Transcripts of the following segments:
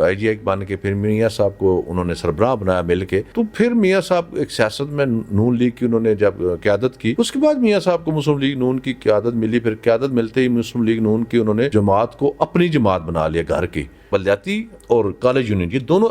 IGI بن کے پھر میاں صاحب کو انہوں نے سربراہ بنایا مل کے. تو پھر میاں صاحب ایک سیاست میں نون لیگ کی انہوں نے جب قیادت کی, اس کے بعد میاں صاحب کو مسلم لیگ نون کی قیادت ملی. پھر قیادت ملتے ہی مسلم لیگ نون کی انہوں نے جماعت کو اپنی جماعت بنا لیا گھر کی. بلدیاتی اور کالج یونین یہ دونوں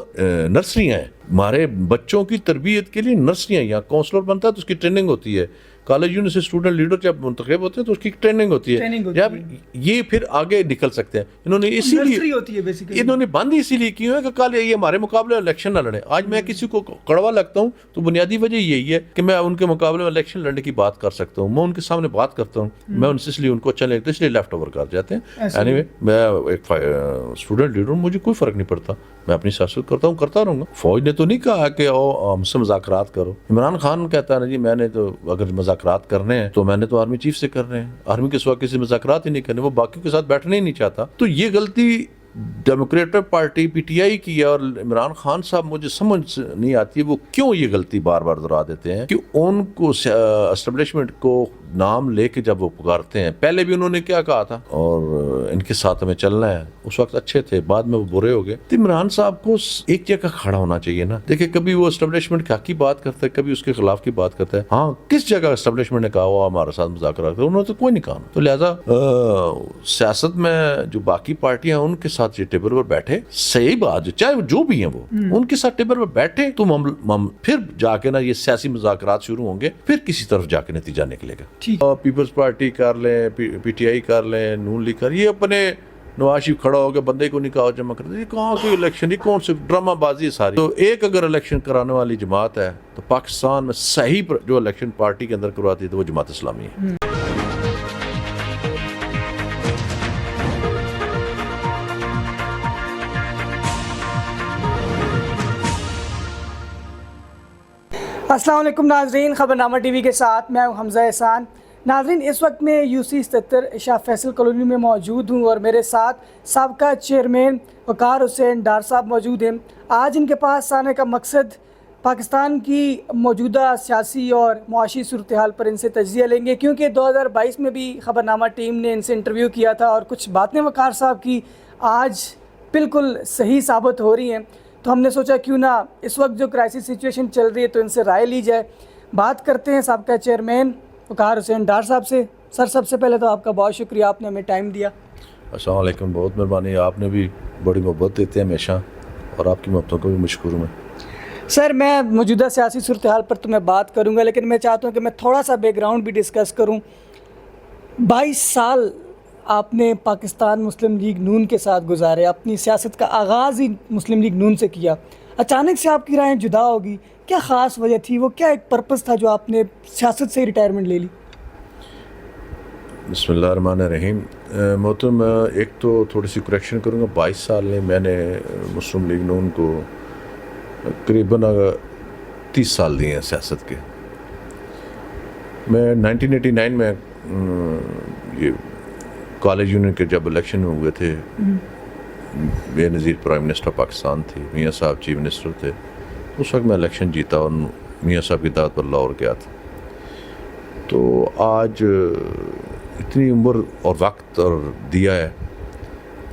نرسریاں ہیں ہمارے بچوں کی تربیت کے لیے. نرسریاں, یہاں کونسلر بنتا ہے تو اس کی ٹریننگ ہوتی ہے. کالج یونین سے اسٹوڈنٹ لیڈر جب منتخب ہوتے ہیں تو اس کی ٹریننگ ہوتی ہے, جب یہ پھر آگے نکل سکتے ہیں. انہوں نے اسی لیے انہوں نے بند اسی لیے کی ہے کہ کل یہ ہمارے مقابلے میں الیکشن نہ لڑیں. آج میں کسی کو کڑوا لگتا ہوں تو بنیادی وجہ یہی ہے کہ میں ان کے مقابلے میں الیکشن لڑنے کی بات کر سکتا ہوں, میں ان کے سامنے بات کرتا ہوں, میں ان سے اس لیے ان کو اچھا لگتا ہے اس لیے لیفٹ اوور کر جاتے ہیں. اینی وے میں ایک اسٹوڈنٹ لیڈر ہوں, مجھے کوئی فرق نہیں پڑتا, میں اپنی سیاست کرتا ہوں, کرتا رہوں گا. فوج نے تو نہیں کہا کہ ہم سے مذاکرات کرو. عمران خان کہتا ہے نا جی میں نے تو اگر مذاکرات کرنے ہیں تو میں نے تو آرمی چیف سے کرنے ہیں, آرمی کے سوا کسی مذاکرات ہی نہیں کرنے. وہ باقیوں کے ساتھ بیٹھنے ہی نہیں چاہتا. تو یہ غلطی ڈیموکریٹک پارٹی PTI کی ہے. اور عمران خان صاحب مجھے سمجھ نہیں آتی ہے وہ کیوں یہ غلطی بار بار دہرا دیتے ہیں کہ ان کو اسٹیبلشمنٹ کو نام لے کے جب وہ پکارتے ہیں. پہلے بھی انہوں نے کیا کہا تھا اور ان کے ساتھ ہمیں چلنا ہے, اس وقت اچھے تھے, بعد میں وہ برے ہو گئے. تو عمران صاحب کو ایک جگہ کھڑا ہونا چاہیے نا. دیکھیں کبھی وہ اسٹیبلشمنٹ کے حق کی بات کرتا ہے, کبھی اس کے خلاف کی بات کرتا ہے. ہاں کس جگہ اسٹیبلشمنٹ نے کہا ہوا ہمارے ساتھ مذاکرات کرو, انہوں نے تو کوئی نہیں کہا. تو لہٰذا سیاست میں جو باقی پارٹیاں ان کے ساتھ یہ ٹیبل پر بیٹھے, صحیح بات, چاہے جو بھی ہیں وہ ان کے ساتھ ٹیبل پر بیٹھے تو پھر جا کے نا یہ سیاسی مذاکرات شروع ہوں گے, پھر کسی طرف جا کے نتیجہ نکلے گا. پیپلز پارٹی کر لیں, PTI کر لیں, نون لیگ کر, یہ اپنے نواز شریف کھڑا ہو گیا بندے کو نکاح جمع کر دے. یہ کہاں کوئی الیکشن, یہ کون سی ڈرامہ بازی ہے ساری. تو ایک اگر الیکشن کرانے والی جماعت ہے تو پاکستان میں صحیح جو الیکشن پارٹی کے اندر کرواتی ہے تو وہ جماعت اسلامی ہے. السلام علیکم ناظرین, خبرنامہ ٹی وی کے ساتھ میں ہوں حمزہ احسان. ناظرین اس وقت میں UC 77 شاہ فیصل کالونی میں موجود ہوں اور میرے ساتھ سابقہ چیئرمین وقار حسین ڈار صاحب موجود ہیں. آج ان کے پاس آنے کا مقصد پاکستان کی موجودہ سیاسی اور معاشی صورتحال پر ان سے تجزیہ لیں گے, کیونکہ 2022 میں بھی خبرنامہ ٹیم نے ان سے انٹرویو کیا تھا اور کچھ باتیں وقار صاحب کی آج بالکل صحیح ثابت ہو رہی ہیں. تو ہم نے سوچا کیوں نہ اس وقت جو کرائسس سچویشن چل رہی ہے تو ان سے رائے لی جائے. بات کرتے ہیں سابقہ چیئرمین وقار حسین ڈار صاحب سے. سر سب سے پہلے تو آپ کا بہت شکریہ, آپ نے ہمیں ٹائم دیا. السلام علیکم, بہت مہربانی, آپ نے بھی بڑی محبت دیتے ہیں ہمیشہ اور آپ کی محبتوں کو بھی مشکور ہوں میں. سر میں موجودہ سیاسی صورتحال پر تو میں بات کروں گا, لیکن میں چاہتا ہوں کہ میں تھوڑا سا بیک گراؤنڈ بھی ڈسکس کروں. 22 سال آپ نے پاکستان مسلم لیگ نون کے ساتھ گزارے, اپنی سیاست کا آغاز ہی مسلم لیگ نون سے کیا. اچانک سے آپ کی رائیں جدا ہوگی, کیا خاص وجہ تھی, وہ کیا ایک پرپس تھا جو آپ نے سیاست سے ریٹائرمنٹ لے لی؟ بسم اللہ الرحمن الرحیم. محترم ایک تو تھوڑی سی کریکشن کروں گا. 22 سال میں نے مسلم لیگ نون کو قریباً 30 سال دیے ہیں سیاست کے. میں 1989 میں یہ کالج یونین کے جب الیکشن ہوئے تھے, بے نظیر پرائم منسٹر پاکستان تھے, میاں صاحب چیف منسٹر تھے, اس وقت میں الیکشن جیتا اور میاں صاحب کی دعوت پر لاہور گیا تھا. تو آج اتنی عمر اور وقت اور دیا ہے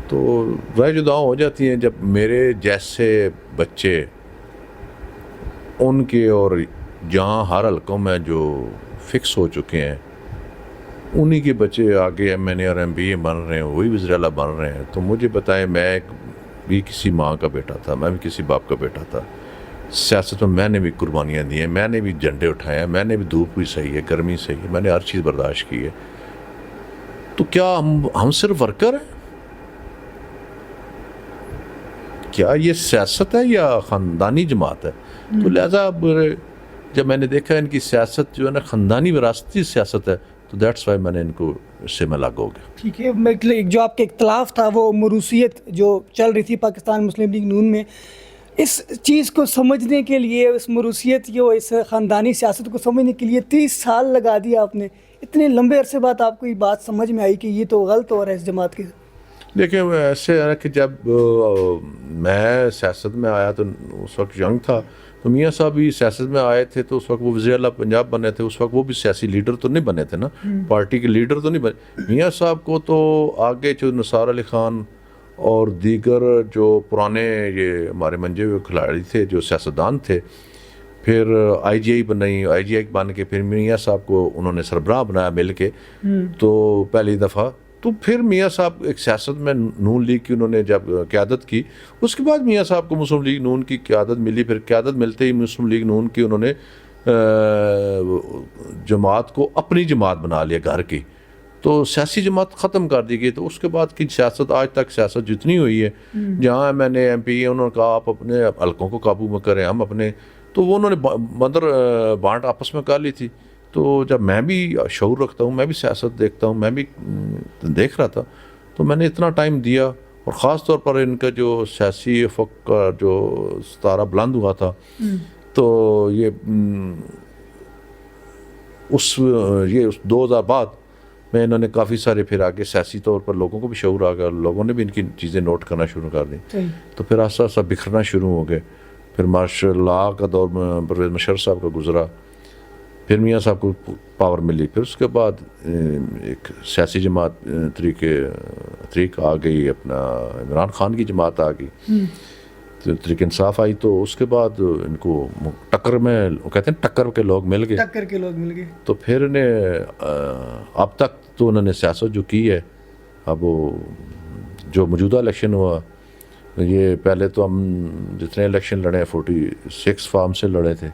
تو رائے جدا ہو جاتی ہیں. جب میرے جیسے بچے ان کے اور جہاں ہر حلقوں میں جو فکس ہو چکے ہیں انہی کے بچے آگے MNA اور MBA بن رہے ہیں, وہی وزیر اعلیٰ بن رہے ہیں. تو مجھے بتائیں, میں بھی کسی ماں کا بیٹا تھا, میں بھی کسی باپ کا بیٹا تھا. سیاست میں نے بھی قربانیاں دی ہیں, میں نے بھی جھنڈے اٹھائے ہیں, میں نے بھی دھوپ بھی سہی ہے, گرمی سہی ہے, میں نے ہر چیز برداشت کی ہے. تو کیا ہم صرف ورکر ہیں؟ کیا یہ سیاست ہے یا خاندانی جماعت ہے؟ تو لہٰذا جب میں نے دیکھا ان کی سیاست جو ہے نا خاندانی وراثتی سیاست ہے تو دیٹس وائی میں نے ان کو اس سے میں لاگو ہو گیا. ٹھیک ہے, جو آپ کے اختلاف تھا وہ موروثیت جو چل رہی تھی پاکستان مسلم لیگ نون میں, اس چیز کو سمجھنے کے لیے, اس موروثیت کو, اس خاندانی سیاست کو سمجھنے کے لیے 30 سال لگا دیا آپ نے. اتنے لمبے عرصے بعد آپ کو یہ بات سمجھ میں آئی کہ یہ تو غلط ہو رہا ہے اس جماعت کے. دیکھیں ایسے ہے کہ جب میں سیاست میں آیا تو اس وقت ینگ تھا, تو میاں صاحب بھی سیاست میں آئے تھے تو اس وقت وہ وزیر اعلیٰ پنجاب بنے تھے. اس وقت وہ بھی سیاسی لیڈر تو نہیں بنے تھے نا, پارٹی کے لیڈر تو نہیں بنے. میاں صاحب کو تو آگے جو نثار علی خان اور دیگر جو پرانے یہ ہمارے منجے ہوئے کھلاڑی تھے جو سیاستدان تھے، پھر آئی جی آئی بنائی، آئی جی آئی بن کے پھر میاں صاحب کو انہوں نے سربراہ بنایا مل کے، تو پہلی دفعہ تو پھر میاں صاحب ایک سیاست میں نون لیگ کی انہوں نے جب قیادت کی، اس کے بعد میاں صاحب کو مسلم لیگ نون کی قیادت ملی، پھر قیادت ملتے ہی مسلم لیگ نون کی انہوں نے جماعت کو اپنی جماعت بنا لیا گھر کی، تو سیاسی جماعت ختم کر دی گئی۔ تو اس کے بعد کی سیاست آج تک سیاست جتنی ہوئی ہے، جہاں M N A M P انہوں نے کہا آپ اپنے حلقوں کو قابو میں کریں، ہم اپنے، تو وہ انہوں نے بانٹ آپس میں کر لی تھی۔ تو جب میں بھی شعور رکھتا ہوں، میں بھی سیاست دیکھتا ہوں، میں بھی دیکھ رہا تھا، تو میں نے اتنا ٹائم دیا، اور خاص طور پر ان کا جو سیاسی افق کا جو ستارہ بلند ہوا تھا، تو یہ 2000 بعد میں انہوں نے کافی سارے پھر آگے سیاسی طور پر لوگوں کو بھی شعور آ گیا، لوگوں نے بھی ان کی چیزیں نوٹ کرنا شروع کر دی، تو پھر آہستہ آہستہ بکھرنا شروع ہو گئے۔ پھر مارشل اللہ کا دور میں پرویز مشرف صاحب کا گزرا، پھر میاں صاحب کو پاور ملی، پھر اس کے بعد ایک سیاسی جماعت طریق آ گئی، اپنا عمران خان کی جماعت آ گئی، تو تحریک انصاف آئی، تو اس کے بعد ان کو ٹکر میں کہتے ہیں ٹکر کے لوگ مل گئے، تو پھر انہیں اب تک تو انہوں نے سیاست جو کی ہے، اب وہ جو موجودہ الیکشن ہوا، یہ پہلے تو ہم جتنے الیکشن لڑے 46 فارم سے لڑے تھے،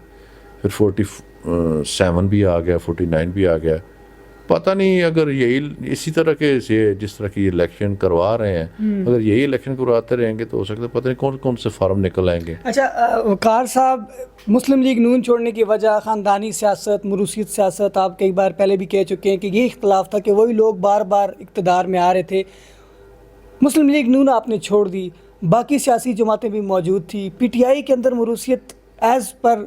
پھر 47 بھی آ گیا، 49 بھی آ گیا، پتہ نہیں اگر یہی اسی طرح کے جس طرح کی الیکشن کروا رہے ہیں، اگر یہی الیکشن کرواتے رہیں گے تو ہو سکتا ہے پتہ نہیں کون کون سے فارم نکل آئیں گے۔ اچھا وقار صاحب، مسلم لیگ نون چھوڑنے کی وجہ خاندانی سیاست، موروثیت سیاست، آپ کئی بار پہلے بھی کہہ چکے ہیں کہ یہ اختلاف تھا کہ وہی لوگ بار بار اقتدار میں آ رہے تھے، مسلم لیگ نون آپ نے چھوڑ دی، باقی سیاسی جماعتیں بھی موجود تھی، پی ٹی آئی کے اندر موروثیت ایز پر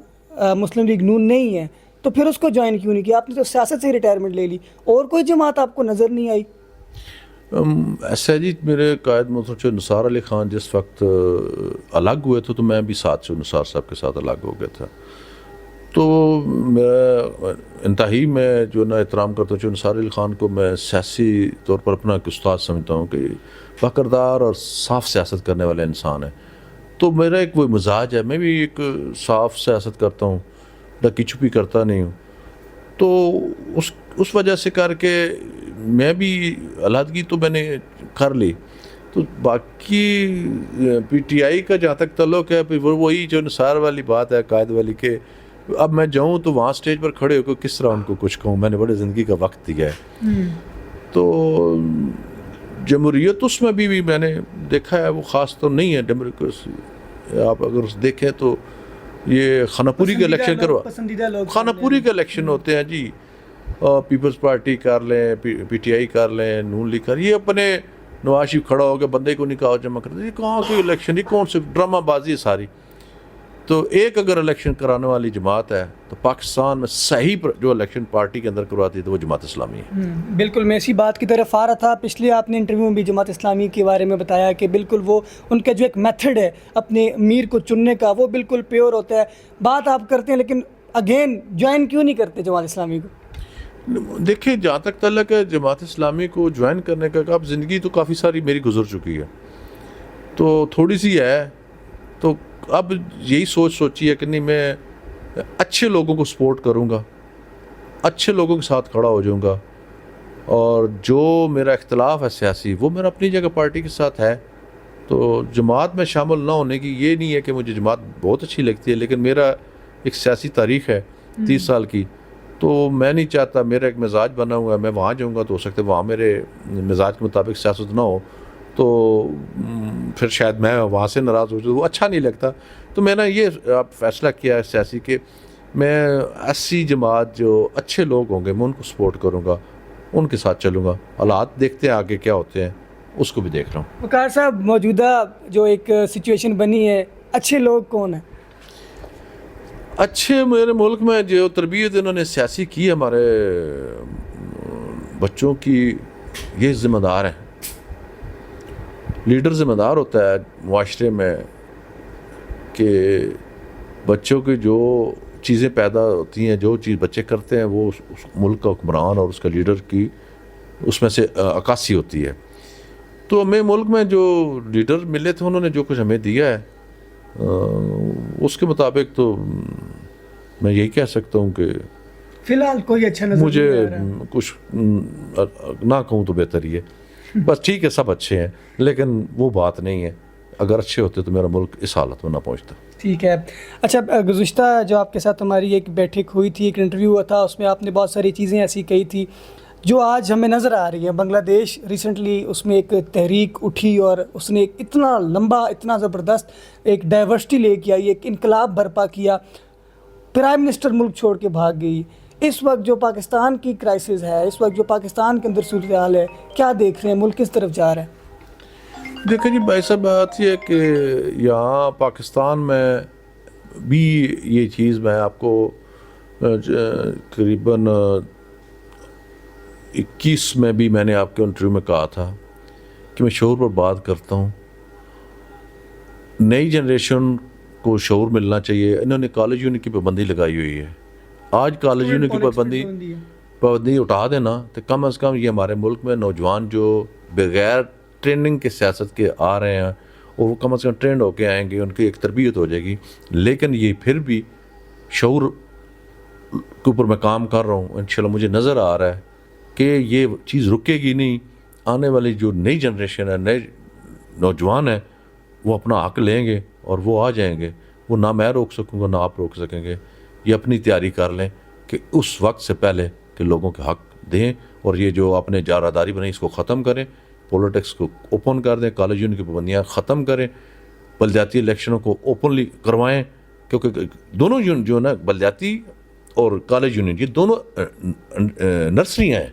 مسلم لیگ نون نہیں ہے، تو پھر اس کو جوائن کیوں نہیں کیا؟ آپ نے تو سیاست سے ریٹائرمنٹ لے لی، اور کوئی جماعت آپ کو نظر نہیں آئی؟ ایسا جی، میرے قائد مطلب نثار علی خان جس وقت الگ ہوئے تھے تو میں بھی ساتھ سے نثار صاحب کے ساتھ الگ ہو گیا تھا، تو میں انتہائی میں جو نا احترام کرتا ہوں، نثار علی خان کو میں سیاسی طور پر اپنا ایک استاد سمجھتا ہوں کہ وقاردار اور صاف سیاست کرنے والا انسان ہے، تو میرا ایک وہ مزاج ہے، میں بھی ایک صاف سیاست کرتا ہوں، ڈکی چھپی کرتا نہیں ہوں، تو اس وجہ سے کر کے میں بھی علیحدگی تو میں نے کر لی۔ تو باقی پی ٹی آئی کا جہاں تک تعلق ہے، وہی جو نثار والی بات ہے، قائد والی، کہ اب میں جاؤں تو وہاں سٹیج پر کھڑے ہو کے کس طرح ان کو کچھ کہوں، میں نے بڑے زندگی کا وقت دیا ہے، تو جمہوریت اس میں بھی میں نے دیکھا ہے وہ خاص تو نہیں ہے ڈیموکریسی، آپ اگر دیکھیں تو یہ خانہ پوری کے الیکشن خانہ پوری کے الیکشن ہوتے ہیں جی، پیپلز پارٹی کر لیں، پی ٹی آئی کر لیں، نون لیگ کر، یہ اپنے نواز شریف کھڑا ہو کے بندے کو نکاح جمع کرتے، یہ کہاں کوئی الیکشن، یہ کون سے ڈرامہ بازی ہے ساری۔ تو ایک اگر الیکشن کرانے والی جماعت ہے تو پاکستان میں صحیح جو الیکشن پارٹی کے اندر کرواتی ہے تو وہ جماعت اسلامی ہے۔ بالکل، میں اسی بات کی طرف آ رہا تھا، پچھلے آپ نے انٹرویو میں بھی جماعت اسلامی کے بارے میں بتایا کہ بالکل وہ ان کا جو ایک میتھڈ ہے اپنے امیر کو چننے کا، وہ بالکل پیور ہوتا ہے، بات آپ کرتے ہیں لیکن اگین جوائن کیوں نہیں کرتے جماعت اسلامی کو؟ دیکھیں، جہاں تک تعلق ہے جماعت اسلامی کو جوائن کرنے کا، اب زندگی تو کافی ساری میری گزر چکی ہے، تو تھوڑی سی ہے، تو اب یہی سوچی ہے کہ نہیں، میں اچھے لوگوں کو سپورٹ کروں گا، اچھے لوگوں کے ساتھ کھڑا ہو جاؤں گا، اور جو میرا اختلاف ہے سیاسی وہ میرا اپنی جگہ پارٹی کے ساتھ ہے، تو جماعت میں شامل نہ ہونے کی یہ نہیں ہے کہ مجھے جماعت بہت اچھی لگتی ہے، لیکن میرا ایک سیاسی تاریخ ہے 30 سال کی، تو میں نہیں چاہتا، میرا ایک مزاج بنا ہوا ہے، میں وہاں جاؤں گا تو ہو سکتا ہے وہاں میرے مزاج کے مطابق سیاست نہ ہو، تو پھر شاید میں وہاں سے ناراض ہو جاؤں، وہ اچھا نہیں لگتا، تو میں نے یہ فیصلہ کیا ہے سیاسی کہ میں ایسی جماعت جو اچھے لوگ ہوں گے میں ان کو سپورٹ کروں گا، ان کے ساتھ چلوں گا، حالات دیکھتے ہیں آگے کیا ہوتے ہیں، اس کو بھی دیکھ رہا ہوں۔ وقار صاحب، موجودہ جو ایک سچویشن بنی ہے، اچھے لوگ کون ہیں؟ اچھے میرے ملک میں جو تربیت انہوں نے سیاسی کی، ہمارے بچوں کی، یہ ذمہ دار ہیں، لیڈر ذمہ دار ہوتا ہے معاشرے میں کہ بچوں کی جو چیزیں پیدا ہوتی ہیں، جو چیز بچے کرتے ہیں، وہ اس ملک کا حکمران اور اس کا لیڈر کی اس میں سے عکاسی ہوتی ہے۔ تو ہمیں ملک میں جو لیڈر ملے تھے انہوں نے جو کچھ ہمیں دیا ہے اس کے مطابق تو میں یہی کہہ سکتا ہوں کہ فی الحال کوئی اچھا نظر مجھے نہیں آ رہا. کچھ نہ کہوں تو بہتر ہی ہے. بس ٹھیک ہے سب اچھے ہیں لیکن وہ بات نہیں ہے. اگر اچھے ہوتے تو میرا ملک اس حالت میں نہ پہنچتا. ٹھیک ہے. اچھا گزشتہ جو آپ کے ساتھ ہماری ایک بیٹھک ہوئی تھی, ایک انٹرویو ہوا تھا, اس میں آپ نے بہت ساری چیزیں ایسی کہی تھی جو آج ہمیں نظر آ رہی ہیں. بنگلہ دیش ریسنٹلی اس میں ایک تحریک اٹھی اور اس نے ایک اتنا لمبا, اتنا زبردست ایک ڈائیورسٹی لے کے آئی, ایک انقلاب برپا کیا. پرائم منسٹر ملک چھوڑ کے بھاگ گئی. اس وقت جو پاکستان کی کرائسس ہے, اس وقت جو پاکستان کے اندر صورتحال ہے, کیا دیکھ رہے ہیں, ملک کس طرف جا رہا ہے؟ دیکھیں جی بھائی صاحب, بات یہ ہے کہ یہاں پاکستان میں بھی یہ چیز میں آپ کو قریباً 21 میں بھی میں نے آپ کے انٹرویو میں کہا تھا کہ میں شعور پر بات کرتا ہوں. نئی جنریشن کو شعور ملنا چاہیے. انہوں نے کالج یونٹ کی پابندی لگائی ہوئی ہے. آج کالج یونٹ کی پابندی اٹھا دینا تو کم از کم یہ ہمارے ملک میں نوجوان جو بغیر ٹریننگ کے سیاست کے آ رہے ہیں اور وہ کم از کم ٹرینڈ ہو کے آئیں گے, ان کی ایک تربیت ہو جائے گی. لیکن یہ پھر بھی شعور کے اوپر میں کام کر رہا ہوں. انشاءاللہ مجھے نظر آ رہا ہے کہ یہ چیز رکے گی نہیں. آنے والی جو نئی جنریشن ہے, نئے نوجوان ہیں, وہ اپنا حق لیں گے اور وہ آ جائیں گے. وہ نہ میں روک سکوں گا نہ آپ روک سکیں گے. یہ اپنی تیاری کر لیں کہ اس وقت سے پہلے کہ لوگوں کے حق دیں, اور یہ جو اپنے جارحداری بنائی اس کو ختم کریں. پولیٹکس کو اوپن کر دیں, کالج یونٹ کی پابندیاں ختم کریں, بلدیاتی الیکشنوں کو اوپنلی کروائیں. کیونکہ دونوں جو نا بلدیاتی اور کالج یونٹ, یہ دونوں نرسریاں ہیں.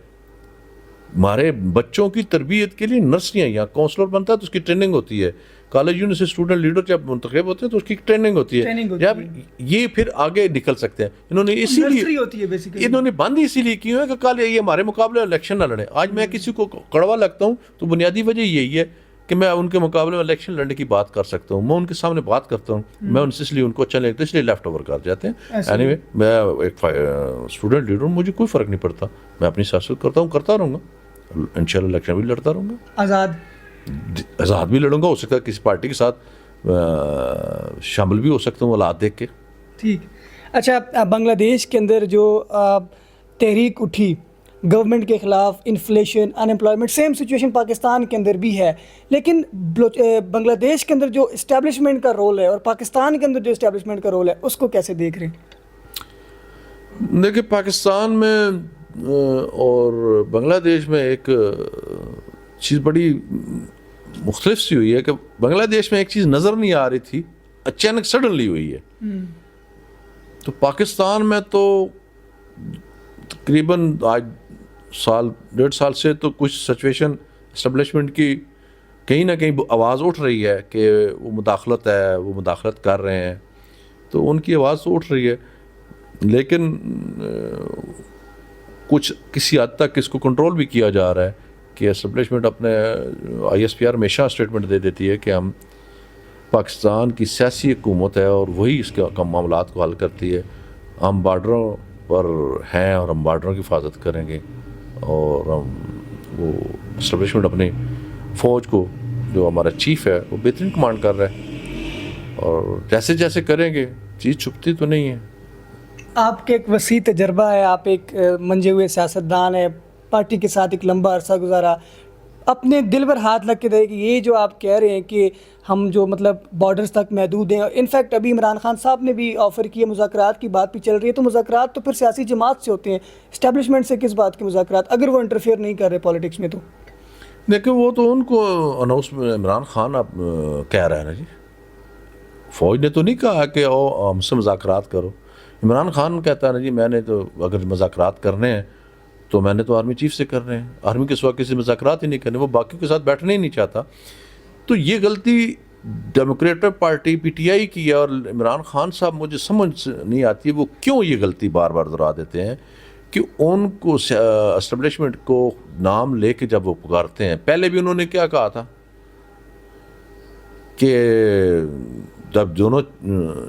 ہمارے بچوں کی تربیت کے لیے نرسریاں. یہاں کونسلر بنتا ہے تو اس کی ٹریننگ ہوتی ہے. کالج یونٹ سے اسٹوڈنٹ لیڈر جب منتخب ہوتے ہیں تو اس کی ٹریننگ ہوتی ہے. جب یہ پھر آگے نکل سکتے ہیں. انہوں نے اسی لیے انہوں نے بند اسی لیے کی ہے کہ کل یہ ہمارے مقابلے الیکشن نہ لڑیں. آج میں کسی کو کڑوا لگتا ہوں تو بنیادی وجہ یہی ہے کہ میں ان کے مقابلے میں الیکشن لڑنے کی بات کر سکتا ہوں. میں ان کے سامنے بات کرتا ہوں, میں ان سے اس لیے ان کو اچھا لگتا ہے, اس لیے لیفٹ اوور کر جاتے ہیں. اینی وے میں ایک اسٹوڈنٹ لیڈر ہوں, مجھے کوئی فرق نہیں پڑتا. میں اپنی سیاست کرتا ہوں, کرتا رہوں گا. انشاءاللہ الیکشن بھی لڑتا رہوں گا. آزاد بھی لڑوں گا. ہو سکتا ہے کسی پارٹی کے ساتھ شامل بھی ہو سکتا ہوں حالات دیکھ کے. ٹھیک. اچھا بنگلہ دیش کے اندر جو تحریک اٹھی گورنمنٹ کے خلاف, انفلیشن, ان امپلائمنٹ, سیم سچویشن پاکستان کے اندر بھی ہے. لیکن بنگلہ دیش کے اندر جو اسٹیبلشمنٹ کا رول ہے اور پاکستان کے اندر جو اسٹیبلشمنٹ کا رول ہے اس کو کیسے دیکھ رہے ہیں؟ دیکھیں پاکستان میں اور بنگلہ دیش میں ایک چیز بڑی مختلف سی ہوئی ہے کہ بنگلہ دیش میں ایک چیز نظر نہیں آ رہی تھی, اچانک سڈنلی ہوئی ہے. تو پاکستان میں تو تقریباً آج 1.5 سال سے تو کچھ سچویشن اسٹیبلشمنٹ کی کہیں نہ کہیں آواز اٹھ رہی ہے کہ وہ مداخلت ہے, وہ مداخلت کر رہے ہیں. تو ان کی آواز تو اٹھ رہی ہے, لیکن کچھ کسی حد تک اس کو کنٹرول بھی کیا جا رہا ہے کہ اسٹیبلشمنٹ اپنے ISPR ہمیشہ اسٹیٹمنٹ دے دیتی ہے کہ ہم پاکستان کی سیاسی حکومت ہے اور وہی اس کے معاملات کو حل کرتی ہے. ہم بارڈروں پر ہیں اور ہم بارڈروں کی حفاظت کریں گے, اور ہم وہ اسٹیبلشمنٹ اپنی فوج کو, جو ہمارا چیف ہے وہ بہترین کمانڈ کر رہا ہے, اور جیسے جیسے کریں گے چیز چھپتی تو نہیں ہے. آپ کے ایک وسیع تجربہ ہے, آپ ایک منجے ہوئے سیاستدان ہیں, پارٹی کے ساتھ ایک لمبا عرصہ گزارا. اپنے دل پر ہاتھ لگ کے دے کہ یہ جو آپ کہہ رہے ہیں کہ ہم جو مطلب بارڈرز تک محدود ہیں, انفیکٹ ابھی عمران خان صاحب نے بھی آفر کیا, مذاکرات کی بات بھی چل رہی ہے. تو مذاکرات تو پھر سیاسی جماعت سے ہوتے ہیں, اسٹیبلشمنٹ سے کس بات کے مذاکرات اگر وہ انٹرفیئر نہیں کر رہے پالیٹکس میں؟ تو دیکھیں وہ تو ان کو اناؤنس عمران خان اب کہہ رہا ہے نا جی, فوج نے تو نہیں کہا کہ ہم سے مذاکرات کرو. عمران خان کہتا ہے نا جی میں نے تو اگر مذاکرات کرنے ہیں تو میں نے تو آرمی چیف سے کرنے ہیں, آرمی کے سوا کسی مذاکرات ہی نہیں کرنے. وہ باقیوں کے ساتھ بیٹھنے ہی نہیں چاہتا. تو یہ غلطی ڈیموکریٹک پارٹی PTI کی ہے, اور عمران خان صاحب مجھے سمجھ نہیں آتی وہ کیوں یہ غلطی بار بار دہرا دیتے ہیں کہ ان کو اسٹیبلشمنٹ کو نام لے کے جب وہ پکارتے ہیں. پہلے بھی انہوں نے کیا کہا تھا کہ جب دونوں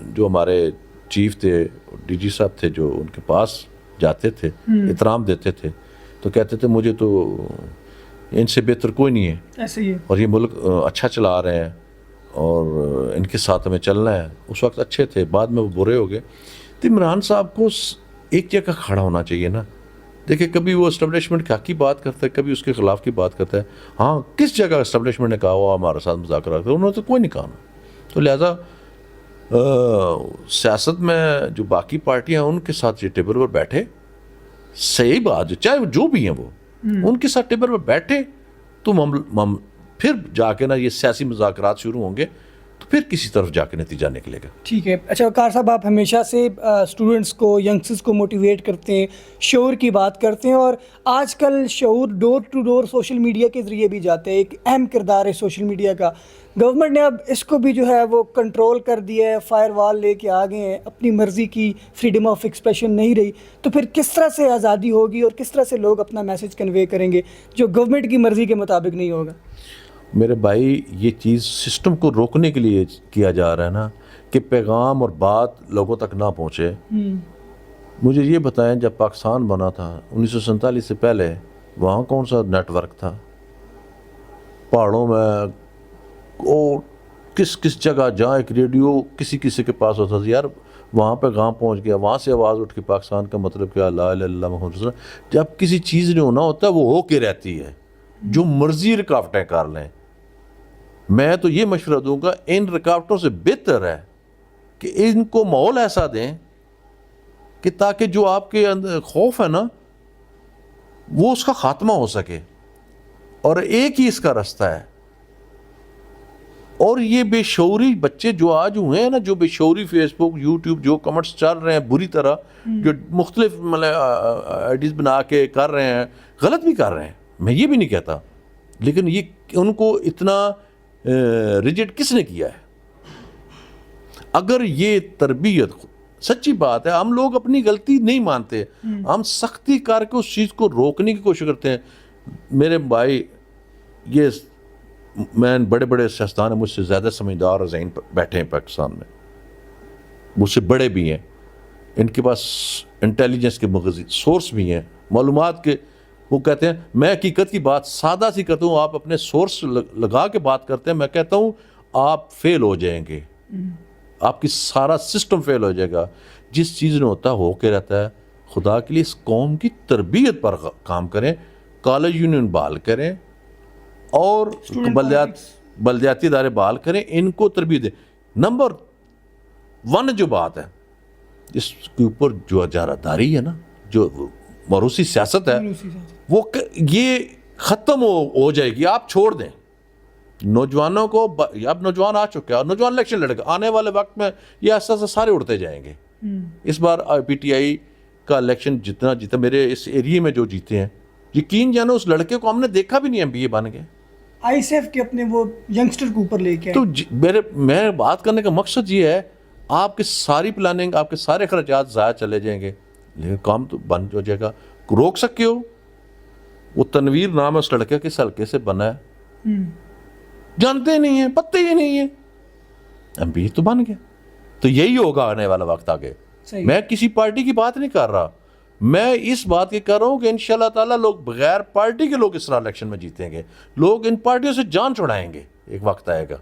جو ہمارے چیف تھے, DG صاحب تھے, جو ان کے پاس جاتے تھے احترام دیتے تھے, تو کہتے تھے مجھے تو ان سے بہتر کوئی نہیں ہے, ایسے ہی ہے. اور یہ ملک اچھا چلا رہے ہیں اور ان کے ساتھ ہمیں چلنا ہے. اس وقت اچھے تھے, بعد میں وہ برے ہو گئے. تو عمران صاحب کو ایک جگہ کھڑا ہونا چاہیے نا. دیکھیں کبھی وہ اسٹیبلشمنٹ کے حق کی بات کرتا ہے, کبھی اس کے خلاف کی بات کرتا ہے. ہاں کس جگہ اسٹیبلشمنٹ نے کہا ہوا ہمارے ساتھ مذاکرہ کرتا ہے؟ انہوں نے تو کوئی نہیں کہا نا. تو لہٰذا سیاست میں جو باقی پارٹیاں ہیں ان کے ساتھ یہ ٹیبل پر بیٹھے, صحیح بات, چاہے وہ جو بھی ہیں وہ ان کے ساتھ ٹیبل پر بیٹھے, تو پھر جا کے نا یہ سیاسی مذاکرات شروع ہوں گے, تو پھر کسی طرف جا کے نتیجہ نکلے گا. ٹھیک ہے. اچھا وقار صاحب, آپ ہمیشہ سے اسٹوڈنٹس کو, ینگسٹرس کو موٹیویٹ کرتے ہیں, شعور کی بات کرتے ہیں, اور آج کل شعور ڈور ٹو ڈور سوشل میڈیا کے ذریعے بھی جاتے ہیں. ایک اہم کردار ہے سوشل میڈیا کا. گورنمنٹ نے اب اس کو بھی جو ہے وہ کنٹرول کر دیا ہے, فائر وال لے کے آ گئے ہیں, اپنی مرضی کی فریڈم آف ایکسپریشن نہیں رہی. تو پھر کس طرح سے آزادی ہوگی اور کس طرح سے لوگ اپنا میسج کنوے کریں گے جو گورنمنٹ کی مرضی کے مطابق نہیں ہوگا؟ میرے بھائی یہ چیز سسٹم کو روکنے کے لیے کیا جا رہا ہے نا, کہ پیغام اور بات لوگوں تک نہ پہنچے. مجھے یہ بتائیں, جب پاکستان بنا تھا 1947 سے پہلے, وہاں کون سا نیٹ ورک تھا؟ پہاڑوں میں اور کس جگہ جہاں ایک ریڈیو کسی کے پاس ہوتا تھا, یار وہاں پیغام پہنچ گیا, وہاں سے آواز اٹھ کے پاکستان کا مطلب کیا, لا الہ الا اللہ محمد رسول اللہ. جب کسی چیز نے ہونا ہوتا ہے وہ ہو کے رہتی ہے, جو مرضی رکاوٹیں کر لیں. میں تو یہ مشورہ دوں گا, ان رکاوٹوں سے بہتر ہے کہ ان کو ماحول ایسا دیں کہ تاکہ جو آپ کے اندر خوف ہے نا وہ اس کا خاتمہ ہو سکے. اور ایک ہی اس کا راستہ ہے. اور یہ بے شعوری بچے جو آج ہوئے ہیں نا, جو بے شعوری فیس بک, یوٹیوب, جو کمنٹس چل رہے ہیں بری طرح, جو مختلف آئیڈیز بنا کے کر رہے ہیں, غلط بھی کر رہے ہیں, میں یہ بھی نہیں کہتا, لیکن یہ ان کو اتنا ریجڈ کس نے کیا ہے؟ اگر یہ تربیت, سچی بات ہے, ہم لوگ اپنی غلطی نہیں مانتے, ہم سختی کر کے اس چیز کو روکنے کی کوشش کرتے ہیں. میرے بھائی, یہ میں بڑے بڑے سیاستدان ہیں, مجھ سے زیادہ سمجھدار اور ذہین بیٹھے ہیں پاکستان میں, مجھ سے بڑے بھی ہیں, ان کے پاس انٹیلیجنس کے مغذی سورس بھی ہیں, معلومات کے. وہ کہتے ہیں, میں حقیقت کی بات سادہ سی کرتا ہوں, آپ اپنے سورس لگا کے بات کرتے ہیں, میں کہتا ہوں آپ فیل ہو جائیں گے, آپ کی سارا سسٹم فیل ہو جائے گا. جس چیز نے ہوتا ہو کے رہتا ہے. خدا کے لیے اس قوم کی تربیت پر کام کریں, کالج یونین بحال کریں اور بلدیاتی ادارے بحال کریں, ان کو تربیت دیں. نمبر 1 جو بات ہے اس کے اوپر جو اجارہ ہے نا, جو موروثی سیاست ہے, وہ یہ ختم ہو جائے گی. آپ چھوڑ دیں نوجوانوں کو. اب نوجوان آ چکے ہیں اور نوجوان الیکشن لڑے گا, آنے والے وقت میں یہ ایسا سارے اڑتے جائیں گے. اس بار پی ٹی آئی کا الیکشن جتنا جیتا, میرے اس ایریے میں جو جیتے ہیں, یقین جانو اس لڑکے کو ہم نے دیکھا بھی نہیں ایم پی اے بن گئے. آئی سی ایف کے اپنے وہ ینگسٹر کو اوپر لے کے. تو میں بات کرنے کا مقصد یہ ہے, آپ کی ساری پلاننگ, آپ کے سارے اخراجات ضائع چلے جائیں گے, لیکن کام تو بن ہو جائے گا. روک سکے ہو. وہ تنویر نام ہے اس لڑکے کس حلقے سے بنا ہے, جانتے ہی نہیں ہیں, پتے ہی نہیں ہیں, ایم پی تو بن گیا. تو یہی ہوگا آنے والا وقت آگے. میں کسی پارٹی کی بات نہیں کر رہا, میں اس بات کی کر رہا ہوں کہ انشاءاللہ تعالیٰ لوگ بغیر پارٹی کے لوگ اس طرح الیکشن میں جیتیں گے. لوگ ان پارٹیوں سے جان چھڑائیں گے, ایک وقت آئے گا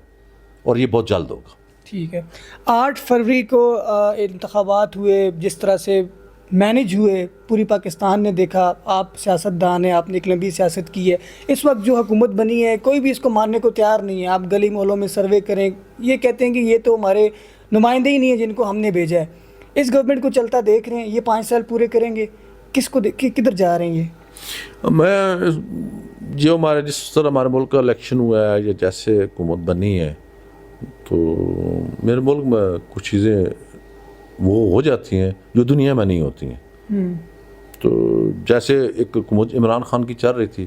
اور یہ بہت جلد ہوگا. ٹھیک ہے. 8 فروری کو انتخابات ہوئے, جس طرح سے مینج ہوئے پوری پاکستان نے دیکھا. آپ سیاستدان ہیں, آپ نے ایک لمبی سیاست کی ہے. اس وقت جو حکومت بنی ہے کوئی بھی اس کو ماننے کو تیار نہیں ہے. آپ گلی محلوں میں سروے کریں, یہ کہتے ہیں کہ یہ تو ہمارے نمائندے ہی نہیں ہیں جن کو ہم نے بھیجا ہے. اس گورنمنٹ کو چلتا دیکھ رہے ہیں, یہ 5 سال پورے کریں گے, کس کو کدھر جا رہے ہیں یہ؟ میں جو ہمارے جس طرح ہمارے ملک کا الیکشن ہوا ہے یا جیسے حکومت بنی ہے, تو میرے ملک میں کچھ چیزیں وہ ہو جاتی ہیں جو دنیا میں نہیں ہوتی ہیں. تو جیسے ایک حکومت عمران خان کی چل رہی تھی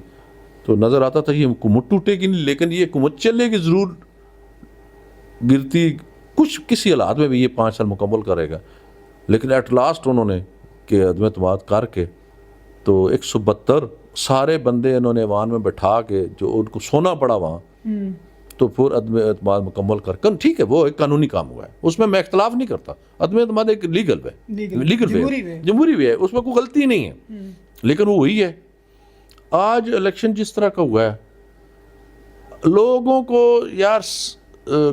تو نظر آتا تھا یہ حکومت ٹوٹے گی نہیں, لیکن یہ حکومت چلے گی ضرور, گرتی کچھ کسی حالات میں بھی یہ 5 سال مکمل کرے گا. لیکن ایٹ لاسٹ انہوں نے کہ عدم اعتماد کر کے تو 172 سارے بندے انہوں نے ایوان میں بٹھا کے جو ان کو سونا پڑا وہاں, تو پھر عدم اعتماد مکمل کر ٹھیک ہے وہ ایک قانونی کام ہوا ہے, اس میں اختلاف نہیں کرتا. عدم اعتماد ایک لیگل ہے, جمہوری بھی ہے, اس میں کوئی غلطی نہیں ہے, لیکن وہ وہی ہے. آج الیکشن جس طرح کا ہوا ہے, لوگوں کو یار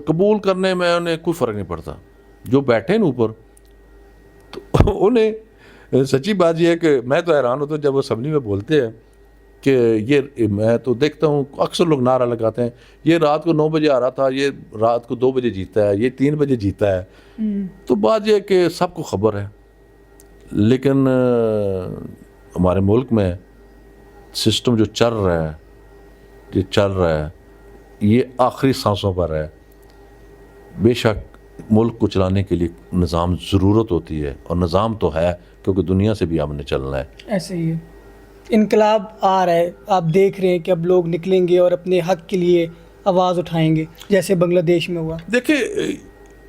قبول کرنے میں انہیں کوئی فرق نہیں پڑتا. جو بیٹھے ہیں اوپر تو انہیں سچی بات یہ ہے کہ میں تو حیران ہوتا ہوں جب وہ اسمبلی میں بولتے ہیں کہ یہ, میں تو دیکھتا ہوں اکثر لوگ نعرہ لگاتے ہیں یہ رات کو 9 بجے آ رہا تھا, یہ رات کو 2 بجے جیتا ہے, یہ 3 بجے جیتا ہے. تو بات یہ ہے کہ سب کو خبر ہے, لیکن ہمارے ملک میں سسٹم جو چل رہا ہے یہ آخری سانسوں پر ہے. بے شک ملک کو چلانے کے لیے نظام ضرورت ہوتی ہے, اور نظام تو ہے کیونکہ دنیا سے بھی ہم نے چلنا ہے. ایسے ہی ہے, انقلاب آ رہا ہے, آپ دیکھ رہے ہیں کہ اب لوگ نکلیں گے اور اپنے حق کے لیے آواز اٹھائیں گے, جیسے بنگلہ دیش میں ہوا. دیکھیں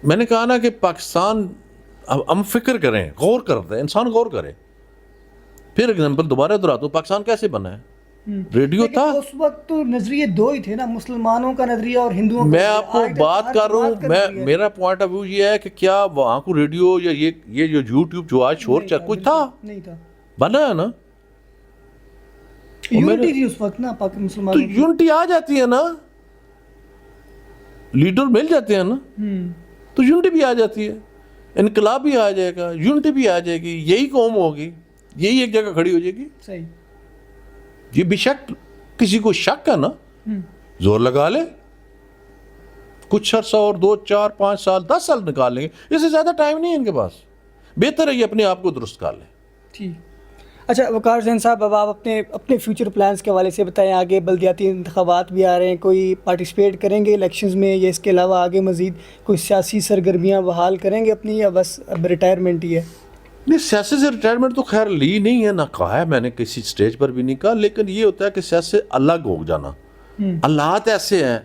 میں نے کہا نا کہ پاکستان, ہم فکر کریں, غور کرتے ہیں, انسان غور کرے. پھر اگزامپل دوبارہ دہراتا ہوں, پاکستان کیسے بنا ہے؟ ریڈیو تھا. اس وقت تو نظریے 2 ہی تھے نا, مسلمانوں کا نظریہ اور ہندوؤں کا. میں آپ کو بات کر رہا ہوں, میرا پوائنٹ آف ویو یہ ہے کہ کیا وہاں کو ریڈیو یا یہ جو یوٹیوب جو آج شور چل کچھ تھا, نہیں تھا, بنا ہے نا. یونٹی تھی اس وقت نا تو مسلمانوں کی. یونٹی آ جاتی ہے نا, لیڈر مل جاتے ہیں نا, تو یونٹی بھی آ جاتی ہے, انقلاب بھی آ جائے گا, یونٹی بھی آ جائے گی, یہی قوم ہوگی, یہی ایک جگہ کھڑی ہو جائے گی. صحیح. یہ بے شک کسی کو شک ہے نا, زور لگا لے, کچھ عرصہ اور 2 4 5 سال 10 سال نکال لیں گے, اس سے زیادہ ٹائم نہیں ہے ان کے پاس. بہتر ہے یہ اپنے آپ کو درست کر لیں. ٹھیک. اچھا وقار حسین صاحب, اب آپ اپنے فیوچر پلانز کے حوالے سے بتائیں. آگے بلدیاتی انتخابات بھی آ رہے ہیں, کوئی پارٹیسپیٹ کریں گے الیکشنز میں, یا اس کے علاوہ آگے مزید کوئی سیاسی سرگرمیاں بحال کریں گے اپنی, یا بس اب ریٹائرمنٹ ہی ہے؟ نہیں, سیاست سے ریٹائرمنٹ تو خیر لی نہیں ہے, نہ کہا ہے میں نے, کسی سٹیج پر بھی نہیں کہا. لیکن یہ ہوتا ہے کہ سیاست سے الگ ہو جانا. حالات ایسے ہیں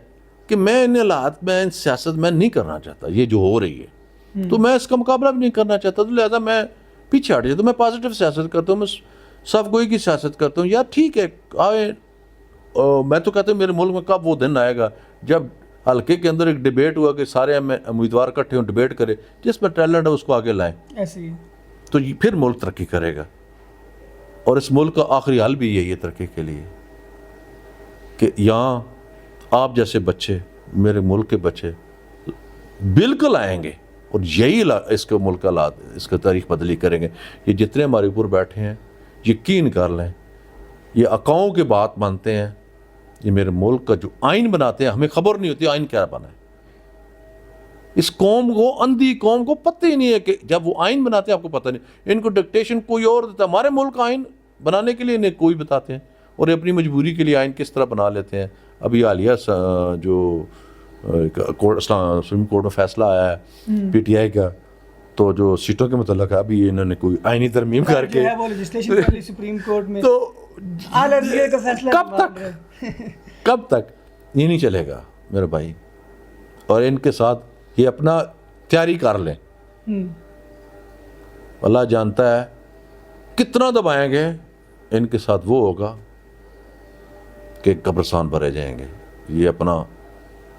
کہ میں ان حالات میں, ان سیاست میں نہیں کرنا چاہتا یہ جو ہو رہی ہے, تو میں اس کا مقابلہ بھی نہیں کرنا چاہتا, تو لہذا میں پیچھے ہٹ جاتا ہوں. میں پازیٹیو سیاست کرتا ہوں, میں صف گوئی کی سیاست کرتا ہوں. یار ٹھیک ہے آئے, میں تو کہتا ہوں میرے ملک میں کب وہ دن آئے گا جب حلقے کے اندر ایک ڈیبیٹ ہوا کہ سارے امیدوار اکٹھے ہوں, ڈیبیٹ کرے, جس میں ٹیلنٹ ہے اس کو آگے لائیں. ایسے ہی. تو پھر ملک ترقی کرے گا. اور اس ملک کا آخری حل بھی یہی ہے ترقی کے لیے, کہ یہاں آپ جیسے بچے, میرے ملک کے بچے بالکل آئیں گے, اور یہی اس کے ملک کا حالات, اس کا تاریخ بدلی کریں گے. یہ جتنے ہمارے اوپر بیٹھے ہیں یقین کر لیں, یہ اکاؤں کی بات مانتے ہیں, یہ میرے ملک کا جو آئین بناتے ہیں, ہمیں خبر نہیں ہوتی آئین کیا بنا ہے. اس قوم کو, اندھی قوم کو پتہ ہی نہیں ہے کہ جب وہ آئین بناتے ہیں آپ کو پتہ نہیں, ان کو ڈکٹیشن کوئی اور دیتا ہے. ہمارے ملک کا آئین بنانے کے لیے انہیں کوئی بتاتے ہیں, اور یہ اپنی مجبوری کے لیے آئین کس طرح بنا لیتے ہیں. ابھی حالیہ جو سپریم کورٹ میں فیصلہ آیا ہے پی ٹی آئی کا, تو جو سیٹوں کے متعلق ہے, ابھی انہوں نے کوئی آئینی ترمیم کر کے سپریم کورٹ میں, تو کب تک یہ نہیں چلے گا میرے بھائی. اور ان کے ساتھ یہ اپنا تیاری کر لیں, اللہ جانتا ہے کتنا دبائیں گے, ان کے ساتھ وہ ہوگا کہ قبرستان بھرے جائیں گے. یہ اپنا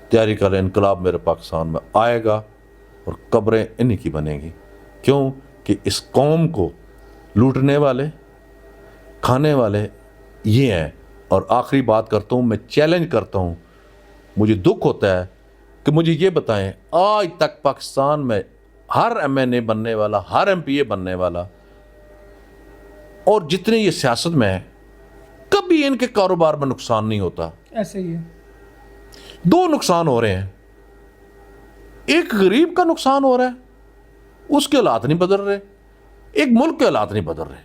تیاری کر لیں, انقلاب میرے پاکستان میں آئے گا اور قبریں انہی کی بنیں گی. کیوں کہ اس قوم کو لوٹنے والے, کھانے والے یہ ہیں. اور آخری بات کرتا ہوں, میں چیلنج کرتا ہوں, مجھے دکھ ہوتا ہے کہ مجھے یہ بتائیں آج تک پاکستان میں ہر ایم این اے بننے والا, ہر ایم پی اے بننے والا, اور جتنے یہ سیاست میں ہیں, کبھی ان کے کاروبار میں نقصان نہیں ہوتا. ایسے ہی ہے. 2 نقصان ہو رہے ہیں, ایک غریب کا نقصان ہو رہا ہے, اس کے حالات نہیں بدل رہے, ایک ملک کے حالات نہیں بدل رہے.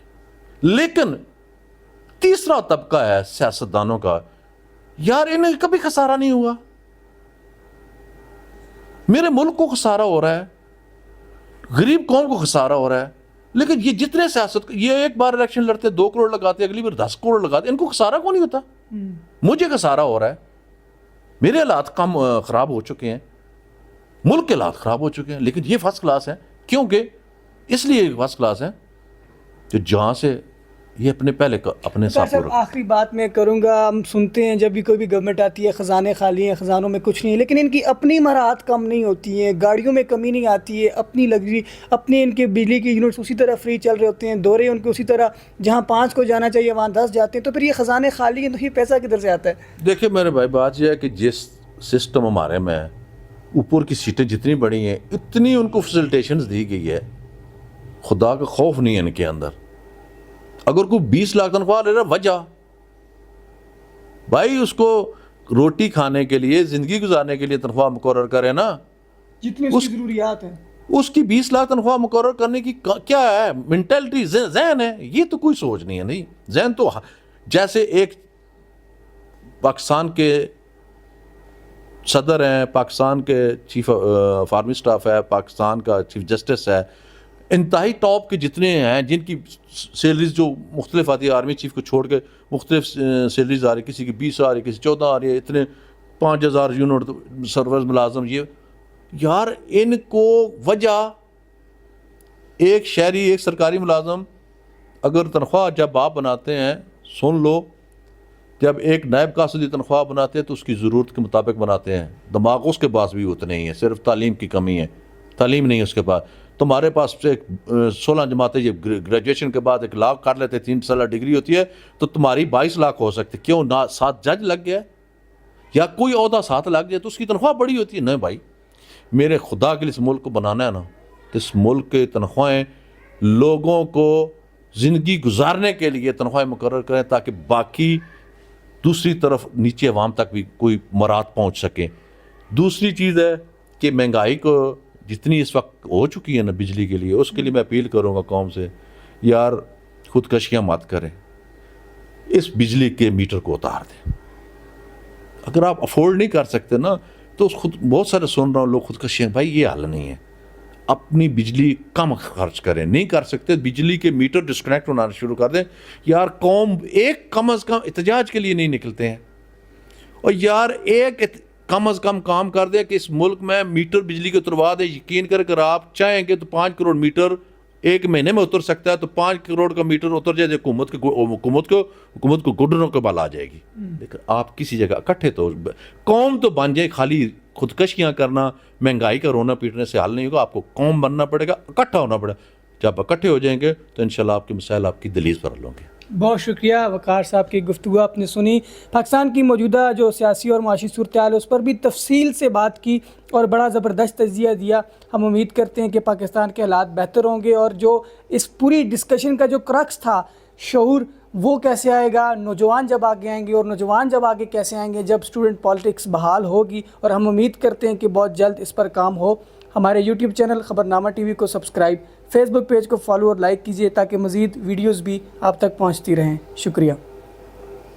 لیکن تیسرا طبقہ ہے سیاستدانوں کا, یار انہیں کبھی خسارہ نہیں ہوا. میرے ملک کو خسارہ ہو رہا ہے, غریب قوم کو خسارہ ہو رہا ہے, لیکن یہ جتنے سیاست, یہ ایک بار الیکشن لڑتے 2 کروڑ لگاتے, اگلی بار 10 کروڑ لگاتے, ان کو خسارہ کون نہیں ہوتا. مجھے خسارہ ہو رہا ہے, میرے حالات کم خراب ہو چکے ہیں, ملک کے حالات خراب ہو چکے ہیں, لیکن یہ فرسٹ کلاس ہے. کیونکہ اس لیے فرسٹ کلاس ہے کہ جہاں سے یہ اپنے پہلے اپنے طاہر ساتھ صاحب آخری بات میں کروں گا، ہم سنتے ہیں جب بھی کوئی بھی گورنمنٹ آتی ہے خزانے خالی ہیں، خزانوں میں کچھ نہیں ہے، لیکن ان کی اپنی مراحت کم نہیں ہوتی ہیں، گاڑیوں میں کمی نہیں آتی ہے، اپنی لگژری، اپنے ان کے بجلی کے یونٹس اسی طرح فری چل رہے ہوتے ہیں، دورے ان کے اسی طرح جہاں 5 کو جانا چاہیے وہاں 10 جاتے ہیں، تو پھر یہ خزانے خالی ہیں تو یہ پیسہ کدھر سے آتا ہے؟ دیکھیں میرے بھائی، بات یہ ہے کہ جس سسٹم ہمارے میں اوپر کی سیٹیں جتنی بڑی ہیں اتنی ان کو فیسلٹیشنز دی گئی ہے، خدا کا خوف نہیں ہے ان کے اندر. اگر کوئی 20 لاکھ تنخواہ لے رہا وجہ بھائی اس کو روٹی کھانے کے لیے، زندگی گزارنے کے لیے تنخواہ مقرر کرے نا، جتنی اس کی ضروریات ہیں. اس کی 20 لاکھ تنخواہ مقرر کرنے کی کیا ہے مینٹلٹی، ذہن ہے، یہ تو کوئی سوچ نہیں ہے. نہیں، ذہن تو جیسے ایک پاکستان کے صدر ہیں، پاکستان کے چیف آف آرمی سٹاف ہے، پاکستان کا چیف جسٹس ہے، انتہائی ٹاپ کے جتنے ہیں جن کی سیلریز جو مختلف آتی ہے، آرمی چیف کو چھوڑ کے مختلف سیلریز آ رہی، کسی کی 20 آ رہی، کسی 14 آ رہی ہے، اتنے 5000 یونٹ سروس ملازم. یہ یار ان کو وجہ، ایک شہری، ایک سرکاری ملازم اگر تنخواہ جب آپ بناتے ہیں، سن لو، جب ایک نائب قاصدی تنخواہ بناتے ہیں تو اس کی ضرورت کے مطابق بناتے ہیں. دماغ اس کے پاس بھی اتنے ہی ہے، صرف تعلیم کی کمی ہے، تعلیم نہیں ہے اس کے پاس. تمہارے پاس 16 جماعتیں جب گریجویشن کے بعد 1 لاکھ کر لیتے، 3 سالہ ڈگری ہوتی ہے تو تمہاری 22 لاکھ ہو سکتی. کیوں نہ 7 جج لگ گیا یا کوئی عہدہ 7 لگ جائے تو اس کی تنخواہ بڑی ہوتی ہے. نہیں بھائی، میرے خدا کے لیے اس ملک کو بنانا ہے نا، تو اس ملک کے تنخواہیں لوگوں کو زندگی گزارنے کے لیے تنخواہیں مقرر کریں تاکہ باقی دوسری طرف نیچے عوام تک بھی کوئی مراد پہنچ سکیں. دوسری چیز ہے کہ مہنگائی کو جتنی اس وقت ہو چکی ہے نا بجلی کے لیے، اس کے لیے میں اپیل کروں گا قوم سے، یار خودکشیاں مت کریں، اس بجلی کے میٹر کو اتار دیں. اگر آپ افورڈ نہیں کر سکتے نا تو بہت سارے سن رہا ہوں لوگ خودکشیاں، بھائی یہ حل نہیں ہے. اپنی بجلی کم خرچ کریں، نہیں کر سکتے بجلی کے میٹر ڈسکنیکٹ ہونا شروع کر دیں. یار قوم ایک کم از کم احتجاج کے لیے نہیں نکلتے ہیں، اور یار ایک کم از کم کام کر دیں کہ اس ملک میں میٹر بجلی کے اتروا دیں. یقین کر اگر آپ چاہیں گے تو 5 کروڑ میٹر ایک مہینے میں اتر سکتا ہے، تو 5 کروڑ کا میٹر اتر جائے حکومت کو گڈروں کے بال آ جائے گی. لیکن آپ کسی جگہ اکٹھے تو قوم تو بن جائے. خالی خودکشیاں کرنا، مہنگائی کا رونا پیٹنے سے حل نہیں ہوگا. آپ کو قوم بننا پڑے گا، اکٹھا ہونا پڑے گا. جب اکٹھے ہو جائیں گے تو انشاءاللہ آپ کے مسائل آپ کی دلیز پر حل ہوں گے. بہت شکریہ وقار صاحب کی گفتگو آپ نے سنی. پاکستان کی موجودہ جو سیاسی اور معاشی صورتحال ہے اس پر بھی تفصیل سے بات کی اور بڑا زبردست تجزیہ دیا. ہم امید کرتے ہیں کہ پاکستان کے حالات بہتر ہوں گے، اور جو اس پوری ڈسکشن کا جو کرکس تھا، شعور، وہ کیسے آئے گا، نوجوان جب آگے آئیں گے، اور نوجوان جب آگے کیسے آئیں گے جب اسٹوڈنٹ پالیٹکس بحال ہوگی. اور ہم امید کرتے ہیں کہ بہت جلد اس پر کام ہو. ہمارے یوٹیوب چینل خبرنامہ ٹی وی کو سبسکرائب، فیس بک پیج کو فالو اور لائک کیجیے تاکہ مزید ویڈیوز بھی آپ تک پہنچتی رہیں. شکریہ.